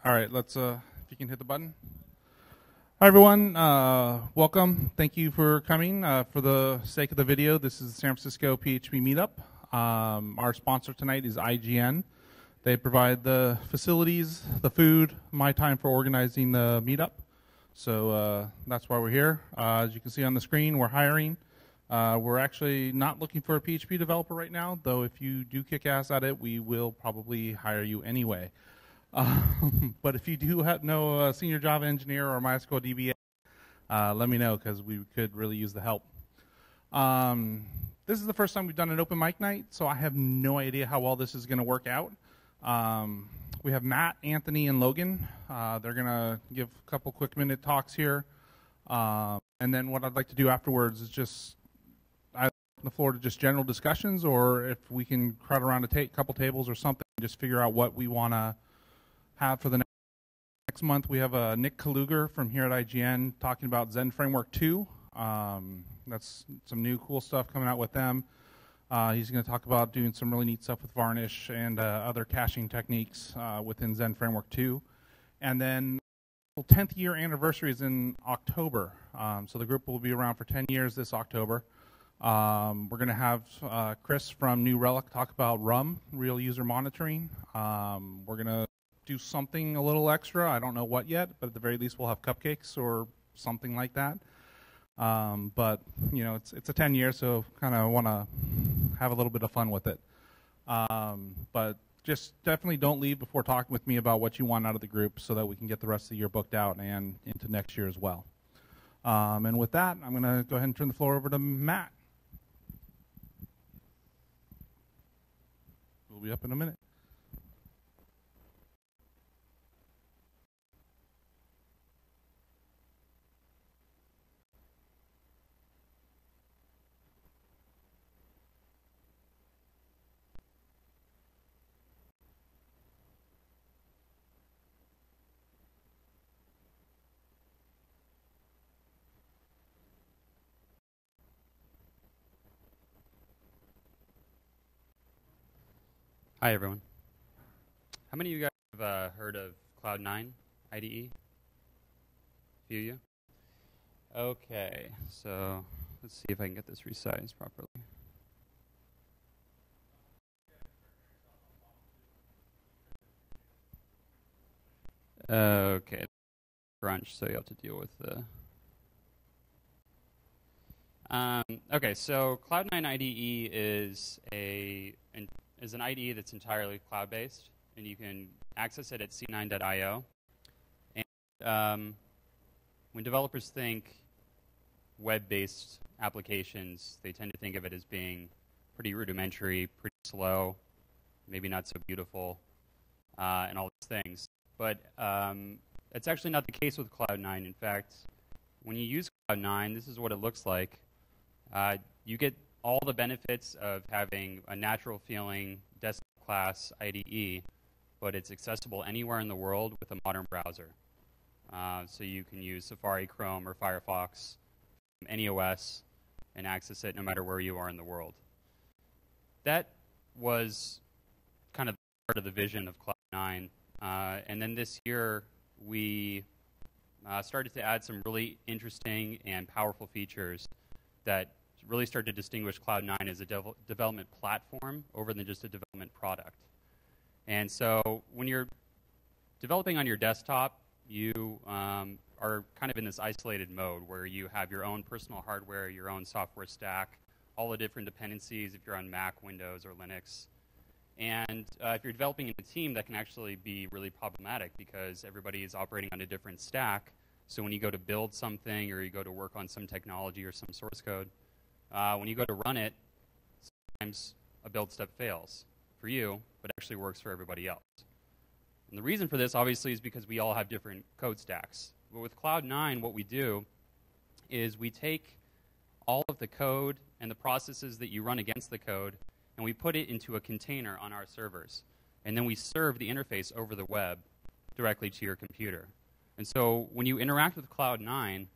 All right, let's, if you can hit the button. Hi, everyone. Welcome. Thank you for coming. For the sake of the video, this is the San Francisco PHP Meetup. Our sponsor tonight is IGN. They provide the facilities, the food, my time for organizing the meetup. So that's why we're here. As you can see on the screen, we're hiring. We're actually not looking for a PHP developer right now, though if you do kick ass at it, we will probably hire you anyway. But if you do know a senior Java engineer or MySQL DBA, let me know because we could really use the help. This is the first time we've done an open mic night, so I have no idea how well this is going to work out. We have Matt, Anthony, and Logan. They're going to give a couple quick minute talks here. And then what I'd like to do afterwards is just either open the floor to just general discussions, or if we can crowd around a couple tables or something, just figure out what we want to have for the next month. We have Nick Kaluger from here at IGN talking about Zen Framework 2. That's some new cool stuff coming out with them. He's going to talk about doing some really neat stuff with Varnish and other caching techniques within Zen Framework 2. And then the 10th year anniversary is in October. So the group will be around for 10 years this October. We're going to have Chris from New Relic talk about RUM, Real User Monitoring. We're going to do something a little extra. I don't know what yet, but at the very least we'll have cupcakes or something like that. But you know, it's a 10 year, so kind of want to have a little bit of fun with it. But just definitely don't leave before talking with me about what you want out of the group, so that we can get the rest of the year booked out and into next year as well. And with that, I'm going to go ahead and turn the floor over to Matt. We'll be up in a minute. Hi, everyone. How many of you guys have heard of Cloud9 IDE? A few of you? Okay, so let's see if I can get this resized properly. Okay, crunch, so you have to deal with the... okay, so Cloud9 IDE is an IDE that's entirely cloud-based, and you can access it at c9.io. And when developers think web-based applications, they tend to think of it as being pretty rudimentary, pretty slow, maybe not so beautiful, and all these things. But it's actually not the case with Cloud9. In fact, when you use Cloud9, this is what it looks like. You get all the benefits of having a natural-feeling desktop class IDE, but it's accessible anywhere in the world with a modern browser. So you can use Safari, Chrome, or Firefox from any OS and access it no matter where you are in the world. That was kind of part of the vision of Cloud9. And then this year, we started to add some really interesting and powerful features that really start to distinguish Cloud9 as a development platform over than just a development product. And so when you're developing on your desktop, you are kind of in this isolated mode where you have your own personal hardware, your own software stack, all the different dependencies if you're on Mac, Windows, or Linux. And if you're developing in a team, that can actually be really problematic because everybody is operating on a different stack. So when you go to build something or you go to work on some technology or some source code, when you go to run it, sometimes a build step fails for you, but actually works for everybody else. And the reason for this, obviously, is because we all have different code stacks. But with Cloud9, what we do is we take all of the code and the processes that you run against the code, and we put it into a container on our servers. And then we serve the interface over the web directly to your computer. And so when you interact with Cloud9,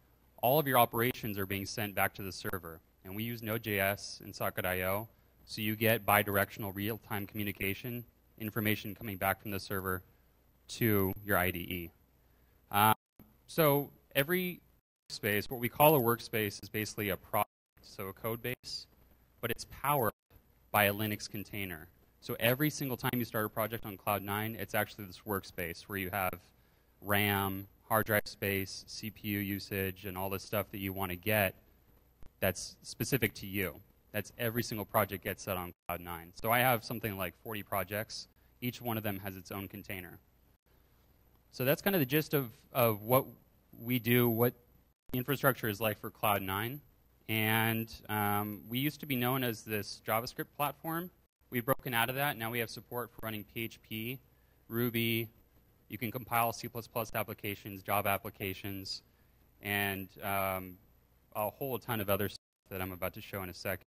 all of your operations are being sent back to the server. And we use Node.js and Socket.io, so you get bidirectional real-time communication, information coming back from the server to your IDE. So every workspace, what we call a workspace, is basically a project, so a code base, but it's powered by a Linux container. So every single time you start a project on Cloud9, it's actually this workspace where you have RAM, hard drive space, CPU usage, and all the stuff that you want to get that's specific to you. That's every single project gets set on Cloud9. So I have something like 40 projects. Each one of them has its own container. So that's kind of the gist of what we do, what the infrastructure is like for Cloud9. And we used to be known as this JavaScript platform. We've broken out of that. Now we have support for running PHP, Ruby. You can compile C++ applications, Java applications, and a whole ton of other stuff that I'm about to show in a second.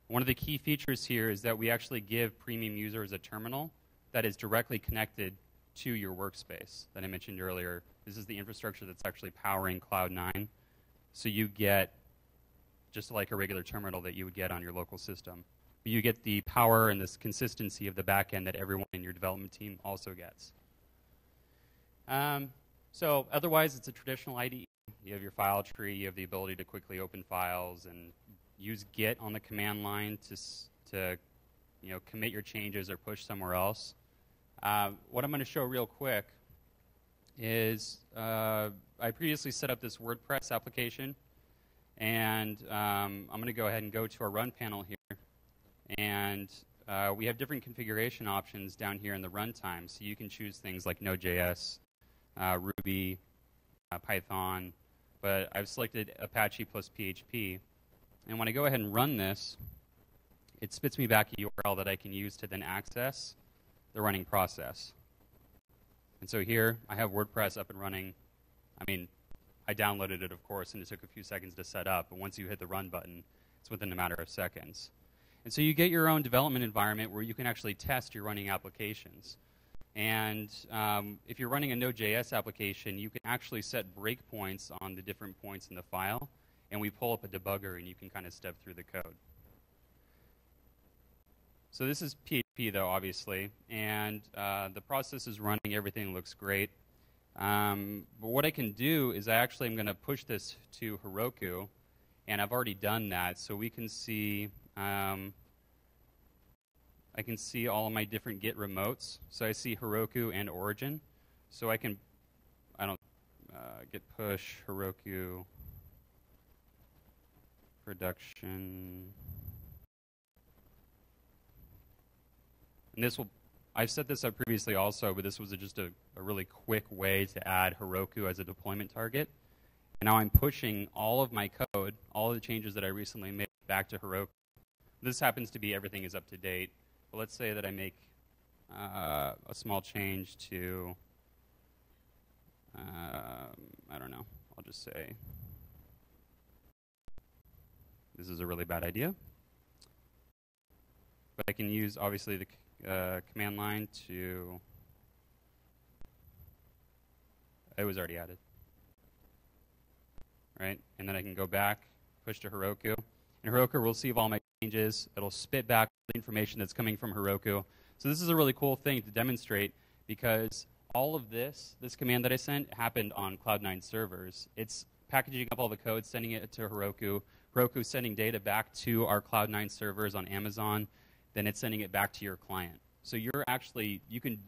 One of the key features here is that we actually give premium users a terminal that is directly connected to your workspace that I mentioned earlier. This is the infrastructure that's actually powering Cloud9. So you get just like a regular terminal that you would get on your local system. But you get the power and this consistency of the backend that everyone in your development team also gets. So otherwise, it's a traditional IDE. You have your file tree. You have the ability to quickly open files and use Git on the command line to commit your changes or push somewhere else. What I'm going to show real quick is I previously set up this WordPress application, and I'm going to go ahead and go to our Run panel here, and we have different configuration options down here in the runtime. So you can choose things like Node.js, Ruby, Python, but I've selected Apache plus PHP. And when I go ahead and run this, it spits me back a URL that I can use to then access the running process. And so here, I have WordPress up and running. I mean, I downloaded it, of course, and it took a few seconds to set up. But once you hit the run button, it's within a matter of seconds. And so you get your own development environment where you can actually test your running applications. And if you're running a Node.js application, you can actually set breakpoints on the different points in the file. And we pull up a debugger, and you can kind of step through the code. So this is PHP, though, obviously. And the process is running. Everything looks great. But what I can do is I actually am going to push this to Heroku. And I've already done that. So we can see I can see all of my different Git remotes. So I see Heroku and Origin. So I can, git push, Heroku, production. And this will, I've set this up previously also, but this was just a really quick way to add Heroku as a deployment target. And now I'm pushing all of my code, all of the changes that I recently made back to Heroku. This happens to be everything is up to date. But let's say that I make a small change to, I don't know, I'll just say, this is a really bad idea. But I can use, obviously, the command line to, it was already added. Right? And then I can go back, push to Heroku. And Heroku will receive all my changes. It'll spit back the information that's coming from Heroku. So this is a really cool thing to demonstrate because all of this command that I sent happened on Cloud9 servers. It's packaging up all the code, sending it to Heroku. Heroku sending data back to our Cloud9 servers on Amazon. Then it's sending it back to your client. So you can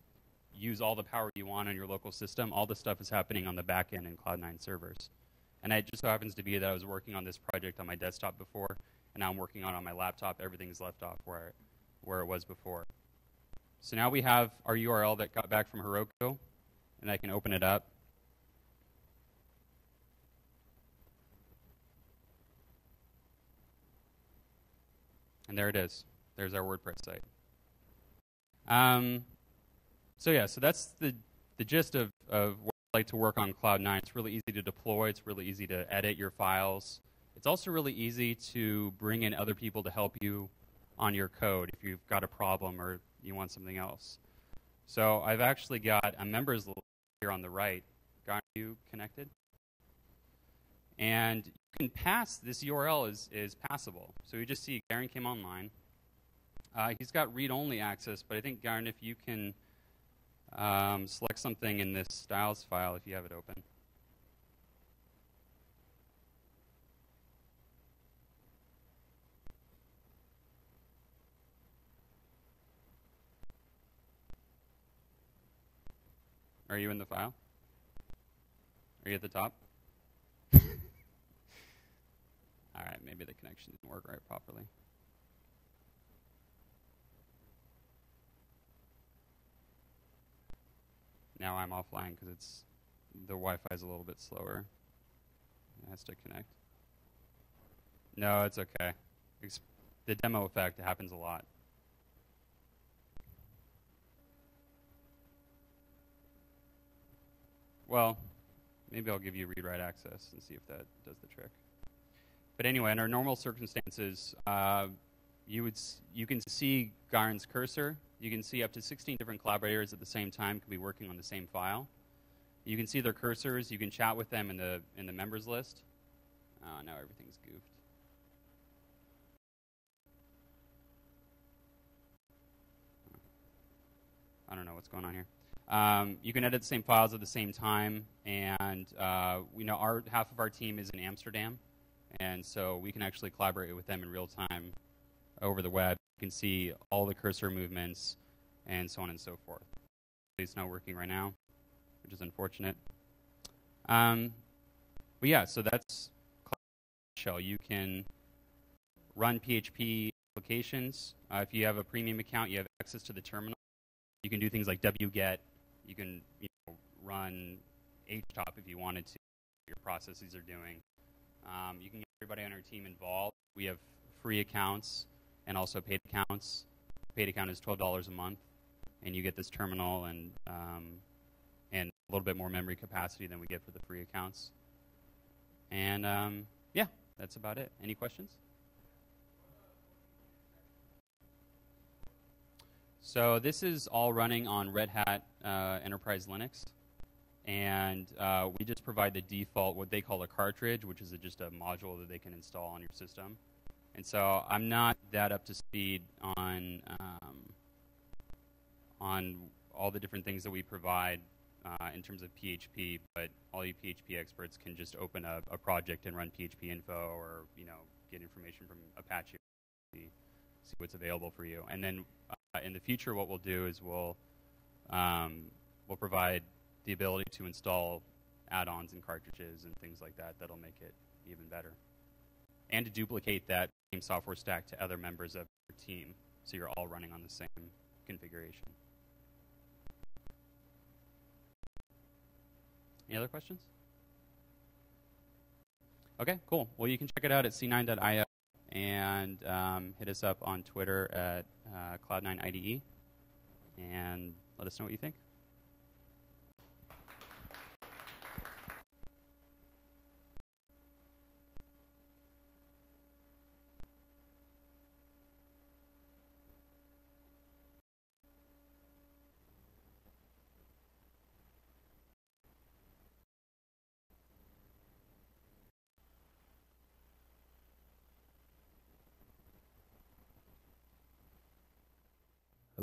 use all the power you want on your local system. All the stuff is happening on the back end in Cloud9 servers. And it just so happens to be that I was working on this project on my desktop before, and now I'm working on my laptop. Everything's left off where it was before. So now we have our URL that got back from Heroku, and I can open it up. And there it is. There's our WordPress site. So that's the gist of what I like to work on Cloud9. It's really easy to deploy. It's really easy to edit your files. It's also really easy to bring in other people to help you on your code if you've got a problem or you want something else. So I've actually got a members list here on the right. Got you connected? And you can pass, this URL is passable. So you just see Garen came online. He's got read-only access, but I think, Garen, if you can Select something in this styles file if you have it open. Are you in the file? Are you at the top? All right, maybe the connection didn't work right properly. Now I'm offline because the Wi-Fi is a little bit slower. It has to connect. No, it's okay. The demo effect happens a lot. Well, maybe I'll give you read-write access and see if that does the trick. But anyway, under normal circumstances, you can see Garen's cursor. You can see up to 16 different collaborators at the same time can be working on the same file. You can see their cursors. You can chat with them in the members list. Oh, now everything's goofed. I don't know what's going on here. You can edit the same files at the same time, and we know half of our team is in Amsterdam, and so we can actually collaborate with them in real time over the web. You can see all the cursor movements and so on and so forth. It's not working right now, which is unfortunate. But yeah, so that's shell. You can run PHP applications. If you have a premium account, you have access to the terminal. You can do things like wget. You can run htop if you wanted to. Your processes are doing. You can get everybody on our team involved. We have free accounts and also paid accounts. Paid account is $12 a month, and you get this terminal and a little bit more memory capacity than we get for the free accounts. And yeah, that's about it. Any questions? So this is all running on Red Hat Enterprise Linux, and we just provide the default, what they call a cartridge, which is just a module that they can install on your system. And so I'm not that up to speed on all the different things that we provide in terms of PHP, but all you PHP experts can just open a project and run PHP info, or get information from Apache, see what's available for you. And then in the future, what we'll do is we'll provide the ability to install add-ons and cartridges and things like that that'll make it even better, and to duplicate that same software stack to other members of your team, so you're all running on the same configuration. Any other questions? Okay, cool. Well, you can check it out at c9.io and hit us up on Twitter at Cloud9IDE and let us know what you think.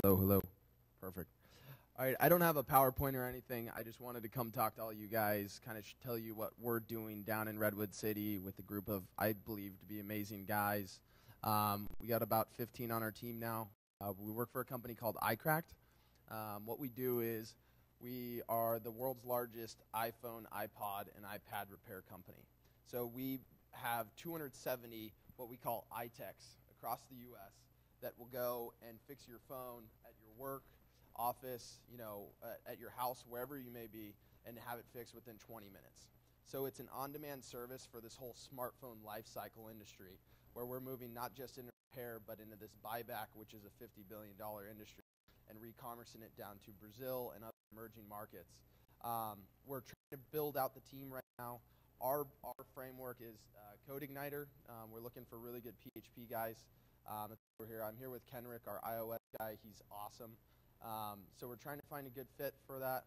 Hello, hello. Perfect. All right, I don't have a PowerPoint or anything. I just wanted to come talk to all you guys, kind of tell you what we're doing down in Redwood City with a group of, I believe, to be amazing guys. We got about 15 on our team now. We work for a company called iCracked. What we do is we are the world's largest iPhone, iPod, and iPad repair company. So we have 270 what we call iTechs across the U.S. that will go and fix your phone at your work, office, at your house, wherever you may be, and have it fixed within 20 minutes. So it's an on-demand service for this whole smartphone life cycle industry, where we're moving not just into repair, but into this buyback, which is a $50 billion industry, and re-commercing it down to Brazil and other emerging markets. We're trying to build out the team right now. Our framework is CodeIgniter. We're looking for really good PHP guys. We're here. I'm here with Kenrick, our iOS guy. He's awesome. So we're trying to find a good fit for that.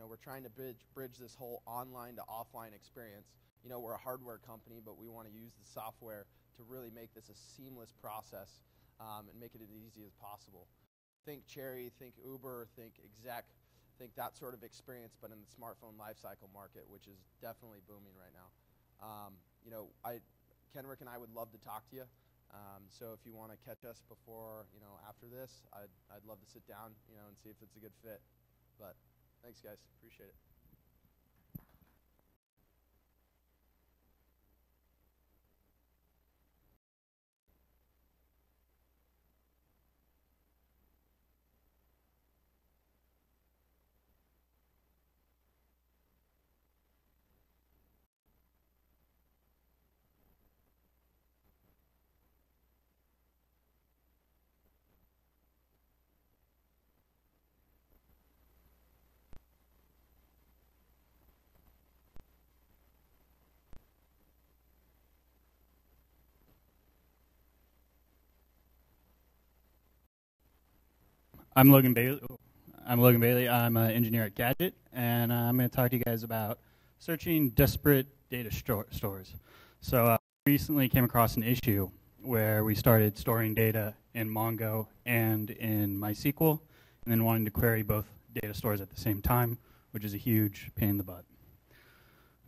We're trying to bridge this whole online to offline experience. We're a hardware company, but we want to use the software to really make this a seamless process and make it as easy as possible. Think Cherry, think Uber, think Exec. think that sort of experience, but in the smartphone lifecycle market, which is definitely booming right now. You know, Kenrick and I would love to talk to you. So if you want to catch us before, you know, after this, I'd love to sit down, you know, and see if it's a good fit. But thanks, guys. Appreciate it. I'm Logan Bailey. I'm an engineer at Gadget, and I'm going to talk to you guys about searching disparate data stores. So recently came across an issue where we started storing data in Mongo and in MySQL, and then wanting to query both data stores at the same time, which is a huge pain in the butt.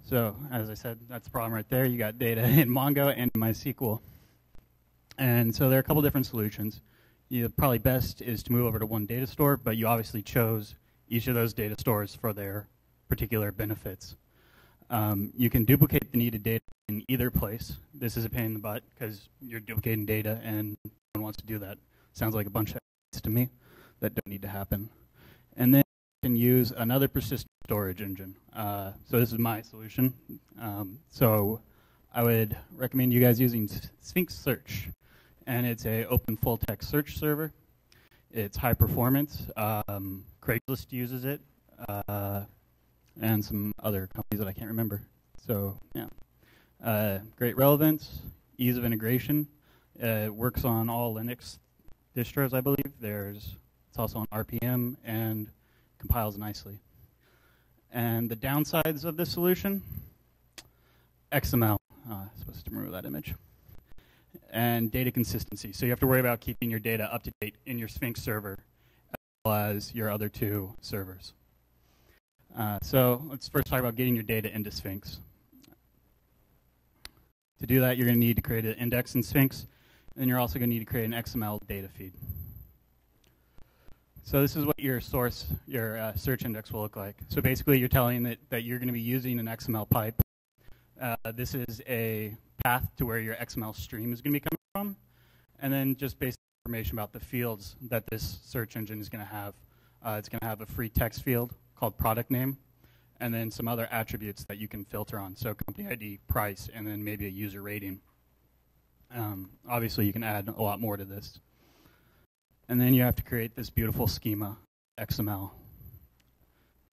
So as I said, that's the problem right there. You got data in Mongo and MySQL. And so there are a couple different solutions. Probably best is to move over to one data store, but you obviously chose each of those data stores for their particular benefits. You can duplicate the needed data in either place. This is a pain in the butt because you're duplicating data and no one wants to do that. Sounds like a bunch of to me that don't need to happen. And then you can use another persistent storage engine. So this is my solution. So I would recommend you guys using Sphinx Search. And it's a open full text search server. It's high performance. Craigslist uses it, and some other companies that I can't remember. So yeah, great relevance, ease of integration. It works on all Linux distros, I believe. It's also on RPM and compiles nicely. And the downsides of this solution: XML. Supposed to remove that image. And data consistency. So you have to worry about keeping your data up to date in your Sphinx server as well as your other two servers. So let's first talk about getting your data into Sphinx. To do that, you're going to need to create an index in Sphinx, and you're also going to need to create an XML data feed. So this is what your search index will look like. So basically, you're telling it that you're going to be using an XML pipe. This is a path to where your XML stream is going to be coming from, and then just basic information about the fields that this search engine is going to have. It's going to have a free text field called product name, and then some other attributes that you can filter on. So company ID, price, and then maybe a user rating. Obviously, you can add a lot more to this. And then you have to create this beautiful schema, XML.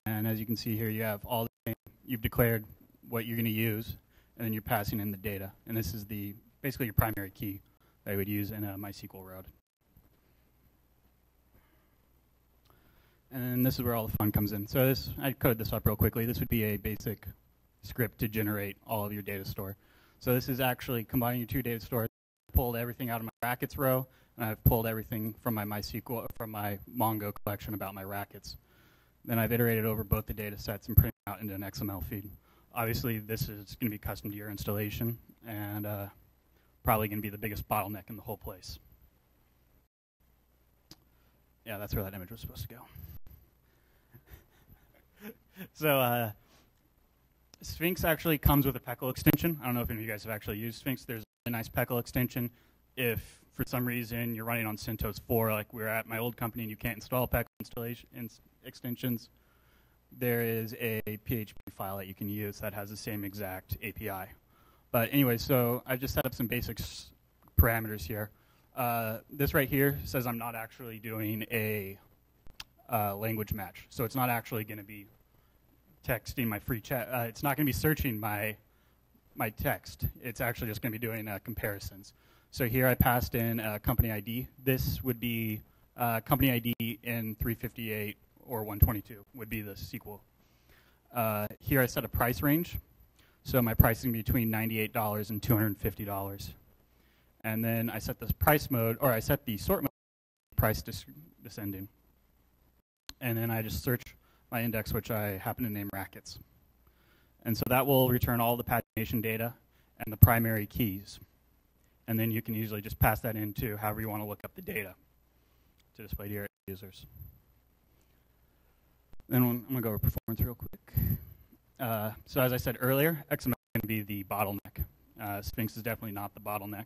And as you can see here, you have all the you've declared what you're going to use, and then you're passing in the data. And this is basically your primary key that I would use in a MySQL route. And then this is where all the fun comes in. So I coded this up real quickly. This would be a basic script to generate all of your data store. So this is actually combining your two data stores. I pulled everything out of my rackets row, and I've pulled everything from my MySQL, from my Mongo collection about my rackets. Then I've iterated over both the data sets and printed it out into an XML feed. Obviously, this is going to be custom to your installation, and probably going to be the biggest bottleneck in the whole place. Yeah, that's where that image was supposed to go. So Sphinx actually comes with a PECL extension. I don't know if any of you guys have actually used Sphinx. There's a nice PECL extension. If, for some reason, you're running on CentOS 4, like we're at my old company, and you can't install PECL extensions, there is a PHP file that you can use that has the same exact API. But anyway, so I've just set up some basic parameters here. This right here says I'm not actually doing a language match. So it's not actually going to be texting my free chat. It's not going to be searching my text. It's actually just going to be doing comparisons. So here I passed in a company ID. This would be company ID in 358 or 122 would be the sequel. Here I set a price range. So my pricing between $98 and $250. And then I set this price mode, or I set the sort mode price descending. And then I just search my index, which I happen to name rackets. And so that will return all the pagination data and the primary keys. And then you can usually just pass that into however you want to look up the data to display to your users. Then I'm going to go over performance real quick. So as I said earlier, XML is going to be the bottleneck. Sphinx is definitely not the bottleneck.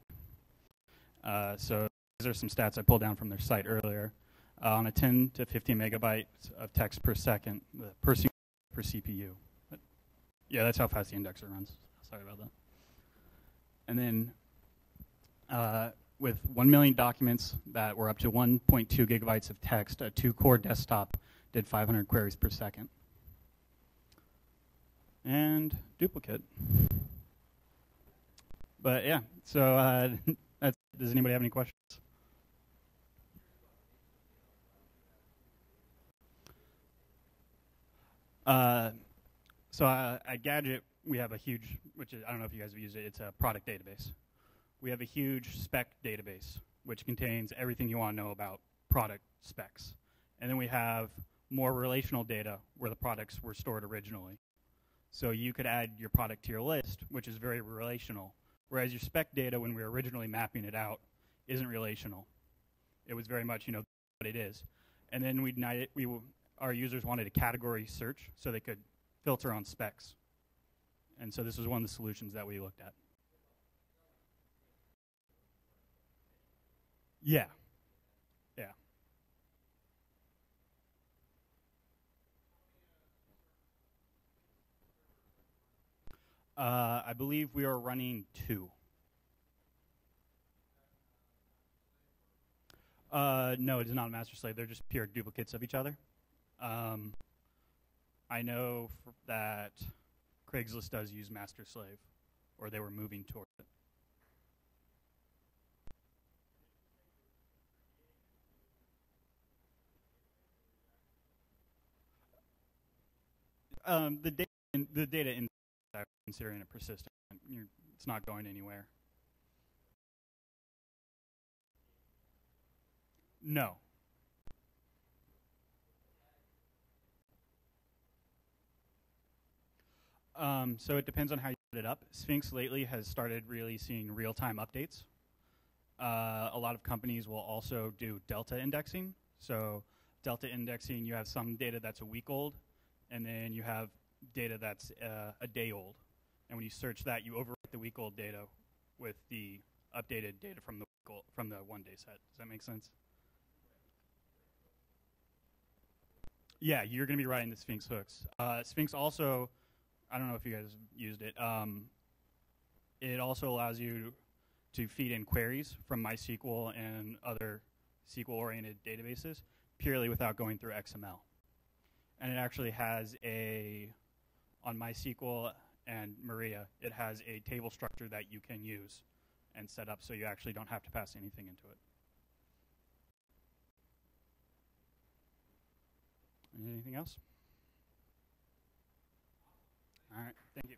So these are some stats I pulled down from their site earlier. On a 10 to 15 megabytes of text per second, per CPU. But yeah, that's how fast the indexer runs. Sorry about that. And then with 1 million documents that were up to 1.2 gigabytes of text, a 2-core desktop did 500 queries per second. And duplicate. But yeah, so does anybody have any questions? So at Gadget, we have a huge, which is, I don't know if you guys have used it, it's a product database. We have a huge spec database, which contains everything you want to know about product specs. And then we have more relational data where the products were stored originally. So you could add your product to your list, which is very relational, whereas your spec data, when we were originally mapping it out, isn't relational. It was very much, what it is. And then our users wanted a category search so they could filter on specs. And so this was one of the solutions that we looked at. Yeah. Yeah. I believe we are running 2. No, it is not a master slave. They're just pure duplicates of each other. I know that Craigslist does use master slave, or they were moving toward it. The data in considering it persistent. It's not going anywhere. No. So it depends on how you set it up. Sphinx lately has started releasing real-time updates. A lot of companies will also do delta indexing. So delta indexing, you have some data that's a week old, and then you have data that's a day old. And when you search that, you overwrite the week-old data with the updated data from the one-day set. Does that make sense? Yeah, you're going to be writing the Sphinx hooks. Sphinx also, I don't know if you guys used it. It also allows you to feed in queries from MySQL and other SQL-oriented databases purely without going through XML. And it actually has on MySQL and Maria, it has a table structure that you can use and set up so you actually don't have to pass anything into it. Anything else? All right, thank you.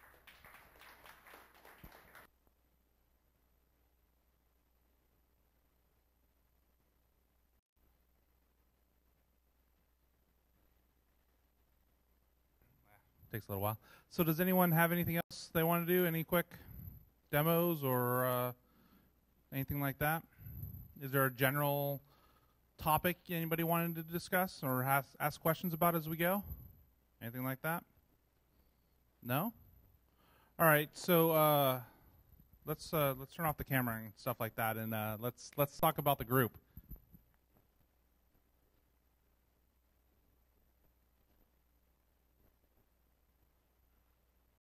Takes a little while. So does anyone have anything else they want to do? Any quick demos or anything like that? Is there a general topic anybody wanted to discuss or ask questions about as we go? Anything like that? No? All right. So let's turn off the camera and stuff like that, and let's talk about the group.